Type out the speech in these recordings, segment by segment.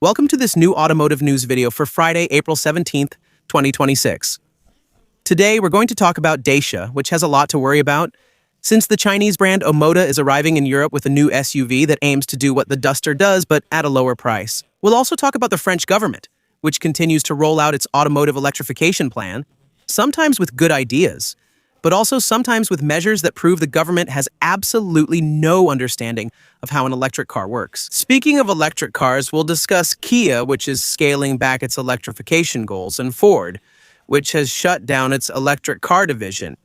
Welcome to this new automotive news video for Friday, April 17th, 2026. Today, we're going to talk about Dacia, which has a lot to worry about. Since the Chinese brand Omoda is arriving in Europe with a new SUV that aims to do what the Duster does, but at a lower price. We'll also talk about the French government, which continues to roll out its automotive electrification plan, sometimes with good ideas, but also sometimes with measures that prove the government has absolutely no understanding of how an electric car works. Speaking of electric cars, we'll discuss Kia, which is scaling back its electrification goals, and Ford, which has shut down its electric car division.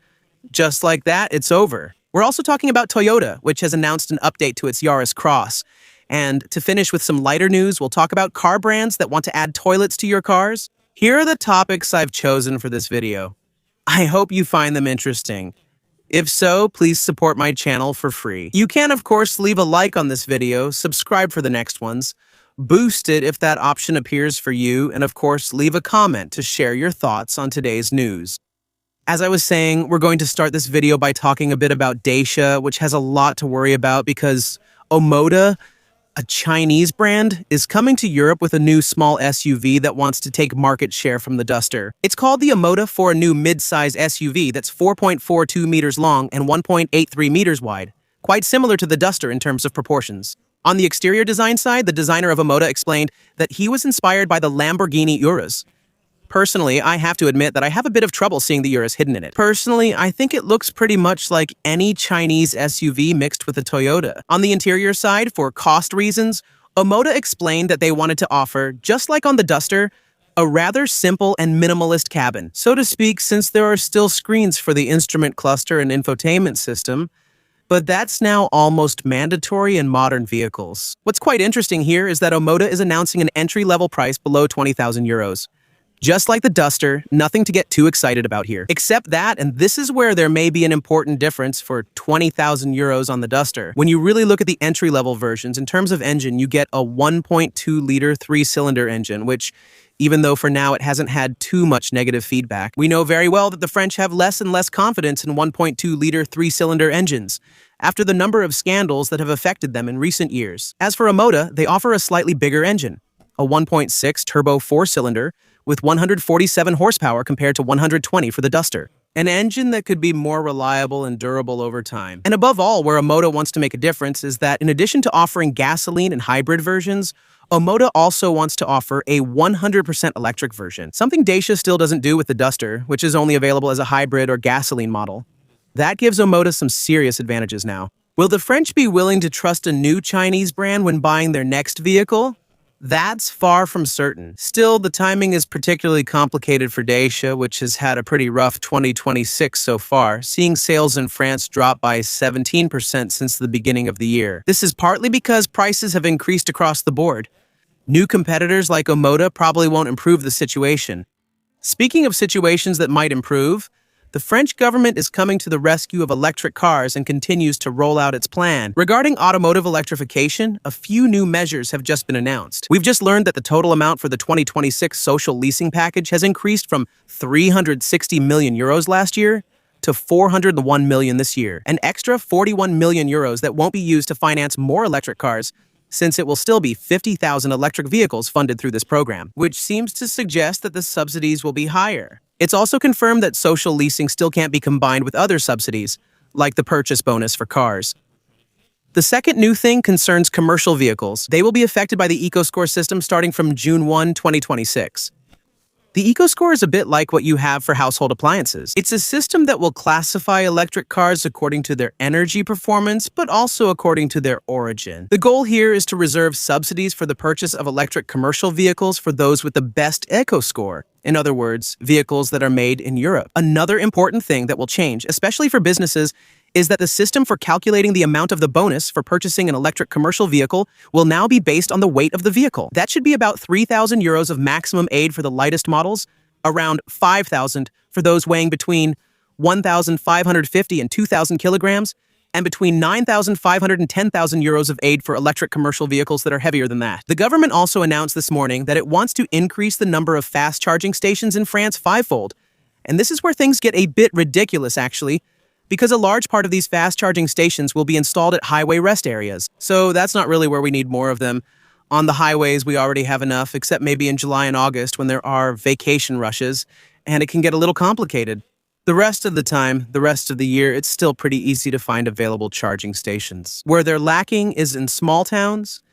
Just like that, it's over. We're also talking about Toyota, which has announced an update to its Yaris Cross. And to finish with some lighter news, we'll talk about car brands that want to add toilets to your cars. Here are the topics I've chosen for this video. I hope you find them interesting. If so, please support my channel for free. You can, of course, leave a like on this video, subscribe for the next ones, boost it if that option appears for you, and of course, leave a comment to share your thoughts on today's news. As I was saying, we're going to start this video by talking a bit about Dacia, which has a lot to worry about because Omoda, a Chinese brand, is coming to Europe with a new small SUV that wants to take market share from the Duster. It's called the Omoda for a new mid-size SUV that's 4.42 meters long and 1.83 meters wide, quite similar to the Duster in terms of proportions. On the exterior design side, the designer of Omoda explained that he was inspired by the Lamborghini Urus. Personally, I have to admit that I have a bit of trouble seeing the Urus hidden in it. Personally, I think it looks pretty much like any Chinese SUV mixed with a Toyota. On the interior side, for cost reasons, Omoda explained that they wanted to offer, just like on the Duster, a rather simple and minimalist cabin, so to speak, since there are still screens for the instrument cluster and infotainment system, but that's now almost mandatory in modern vehicles. What's quite interesting here is that Omoda is announcing an entry-level price below 20,000 euros. Just like the Duster, nothing to get too excited about here. Except that, and this is where there may be an important difference for 20,000 euros on the Duster. When you really look at the entry-level versions, in terms of engine, you get a 1.2-liter three-cylinder engine, which, even though for now it hasn't had too much negative feedback, we know very well that the French have less and less confidence in 1.2-liter three-cylinder engines, after the number of scandals that have affected them in recent years. As for Omoda, they offer a slightly bigger engine, a 1.6 turbo four-cylinder, with 147 horsepower compared to 120 for the Duster. An engine that could be more reliable and durable over time. And above all, where Omoda wants to make a difference is that in addition to offering gasoline and hybrid versions, Omoda also wants to offer a 100% electric version, something Dacia still doesn't do with the Duster, which is only available as a hybrid or gasoline model. That gives Omoda some serious advantages now. Will the French be willing to trust a new Chinese brand when buying their next vehicle? That's far from certain. Still, the timing is particularly complicated for Dacia, which has had a pretty rough 2026 so far, seeing sales in France drop by 17% since the beginning of the year. This is partly because prices have increased across the board. New competitors like Omoda probably won't improve the situation. Speaking of situations that might improve, the French government is coming to the rescue of electric cars and continues to roll out its plan. Regarding automotive electrification, a few new measures have just been announced. We've just learned that the total amount for the 2026 social leasing package has increased from 360 million euros last year to 401 million this year. An extra 41 million euros that won't be used to finance more electric cars, since it will still be 50,000 electric vehicles funded through this program, which seems to suggest that the subsidies will be higher. It's also confirmed that social leasing still can't be combined with other subsidies, like the purchase bonus for cars. The second new thing concerns commercial vehicles. They will be affected by the EcoScore system starting from June 1, 2026. The EcoScore is a bit like what you have for household appliances. It's a system that will classify electric cars according to their energy performance, but also according to their origin. The goal here is to reserve subsidies for the purchase of electric commercial vehicles for those with the best EcoScore. In other words, vehicles that are made in Europe. Another important thing that will change, especially for businesses, is that the system for calculating the amount of the bonus for purchasing an electric commercial vehicle will now be based on the weight of the vehicle. That should be about 3,000 euros of maximum aid for the lightest models, around 5,000 for those weighing between 1,550 and 2,000 kilograms, and between 9,500 and 10,000 euros of aid for electric commercial vehicles that are heavier than that. The government also announced this morning that it wants to increase the number of fast charging stations in France fivefold. And this is where things get a bit ridiculous, actually, because a large part of these fast charging stations will be installed at highway rest areas. So that's not really where we need more of them. On the highways, we already have enough, except maybe in July and August when there are vacation rushes, and it can get a little complicated. The rest of the time, the rest of the year, it's still pretty easy to find available charging stations. Where they're lacking is in small towns,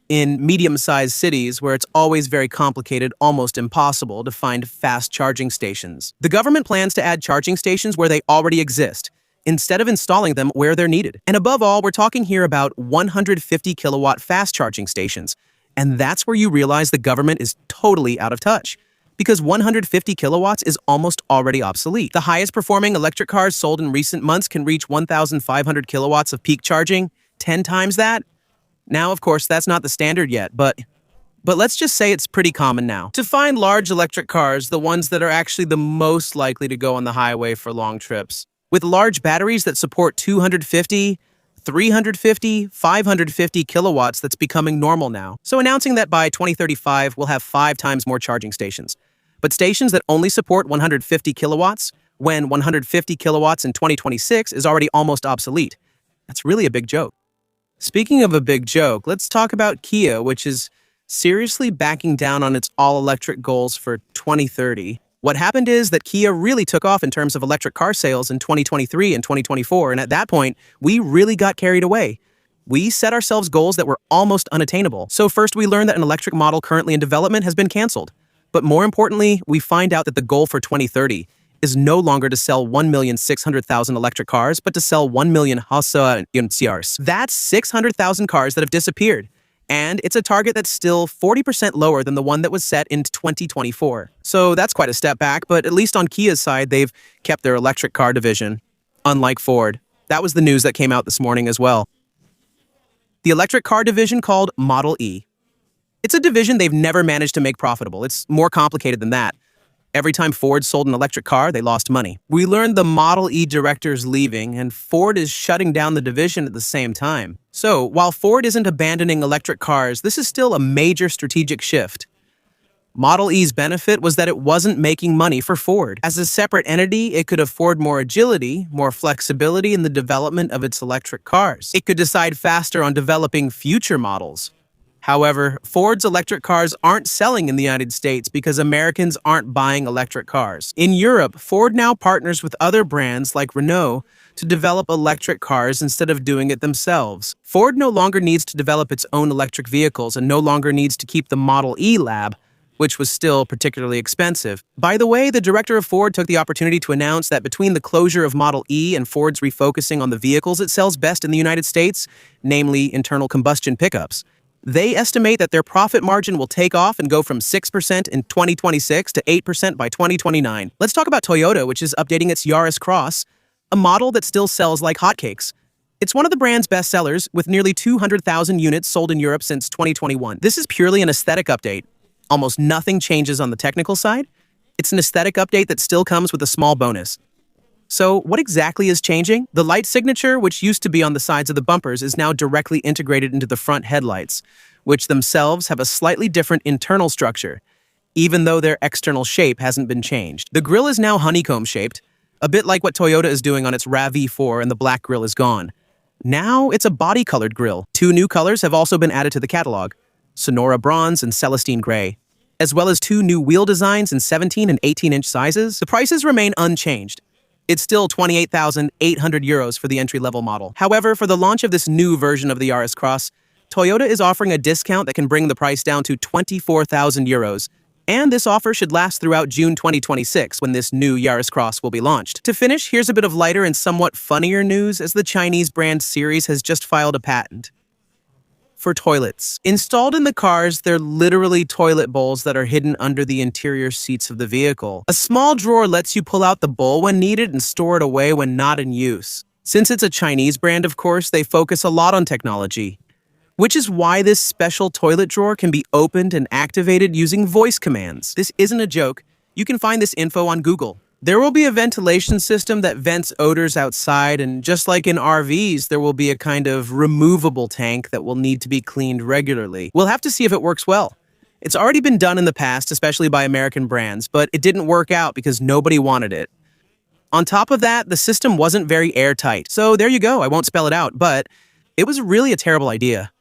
in medium-sized cities where it's always very complicated, almost impossible to find fast charging stations. The government plans to add charging stations where they already exist, instead of installing them where they're needed. And above all, we're talking here about 150 kilowatt fast charging stations. And that's where you realize the government is totally out of touch, because 150 kilowatts is almost already obsolete. The highest performing electric cars sold in recent months can reach 1,500 kilowatts of peak charging, 10 times that. Now, of course, that's not the standard yet, but let's just say it's pretty common now to find large electric cars, the ones that are actually the most likely to go on the highway for long trips, with large batteries that support 250, 350, 550 kilowatts. That's becoming normal now. So announcing that by 2035, we'll have 5 times more charging stations. But stations that only support 150 kilowatts, when 150 kilowatts in 2026 is already almost obsolete. That's really a big joke. Speaking of a big joke, let's talk about Kia, which is seriously backing down on its all-electric goals for 2030. What happened is that Kia really took off in terms of electric car sales in 2023 and 2024, and at that point, we really got carried away. We set ourselves goals that were almost unattainable. So first, we learned that an electric model currently in development has been canceled. But more importantly, we find out that the goal for 2030 is no longer to sell 1,600,000 electric cars, but to sell 1 million Yaris. That's 600,000 cars that have disappeared. And it's a target that's still 40% lower than the one that was set in 2024. So that's quite a step back, but at least on Kia's side, they've kept their electric car division, unlike Ford. That was the news that came out this morning as well. The electric car division called Model E. It's a division they've never managed to make profitable. It's more complicated than that. Every time Ford sold an electric car, they lost money. We learned the Model E director's leaving, and Ford is shutting down the division at the same time. So, while Ford isn't abandoning electric cars, this is still a major strategic shift. Model E's benefit was that it wasn't making money for Ford. As a separate entity, it could afford more agility, more flexibility in the development of its electric cars. It could decide faster on developing future models. However, Ford's electric cars aren't selling in the United States because Americans aren't buying electric cars. In Europe, Ford now partners with other brands like Renault to develop electric cars instead of doing it themselves. Ford no longer needs to develop its own electric vehicles and no longer needs to keep the Model E lab, which was still particularly expensive. By the way, the director of Ford took the opportunity to announce that between the closure of Model E and Ford's refocusing on the vehicles it sells best in the United States, namely internal combustion pickups, they estimate that their profit margin will take off and go from 6% in 2026 to 8% by 2029. Let's talk about Toyota, which is updating its Yaris Cross, a model that still sells like hotcakes. It's one of the brand's best sellers, with nearly 200,000 units sold in Europe since 2021. This is purely an aesthetic update. Almost nothing changes on the technical side. It's an aesthetic update that still comes with a small bonus. So what exactly is changing? The light signature, which used to be on the sides of the bumpers, is now directly integrated into the front headlights, which themselves have a slightly different internal structure, even though their external shape hasn't been changed. The grille is now honeycomb-shaped, a bit like what Toyota is doing on its RAV4, and the black grille is gone. Now it's a body-colored grille. 2 new colors have also been added to the catalog: Sonora Bronze and Celestine Gray, as well as 2 new wheel designs in 17 and 18-inch sizes. The prices remain unchanged. It's still 28,800 euros for the entry-level model. However, for the launch of this new version of the Yaris Cross, Toyota is offering a discount that can bring the price down to 24,000 euros. And this offer should last throughout June 2026, when this new Yaris Cross will be launched. To finish, here's a bit of lighter and somewhat funnier news, as the Chinese brand Series has just filed a patent for toilets. Installed in the cars, they're literally toilet bowls that are hidden under the interior seats of the vehicle. A small drawer lets you pull out the bowl when needed and store it away when not in use. Since it's a Chinese brand, of course, they focus a lot on technology, which is why this special toilet drawer can be opened and activated using voice commands. This isn't a joke. You can find this info on Google. There will be a ventilation system that vents odors outside, and just like in RVs, there will be a kind of removable tank that will need to be cleaned regularly. We'll have to see if it works well. It's already been done in the past, especially by American brands, but it didn't work out because nobody wanted it. On top of that, the system wasn't very airtight. So there you go, I won't spell it out, but it was really a terrible idea.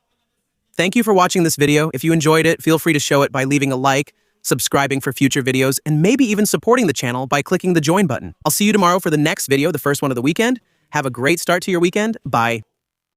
Thank you for watching this video. If you enjoyed it, feel free to show it by leaving a like, subscribing for future videos, and maybe even supporting the channel by clicking the join button. I'll see you tomorrow for the next video, the first one of the weekend. Have a great start to your weekend. Bye.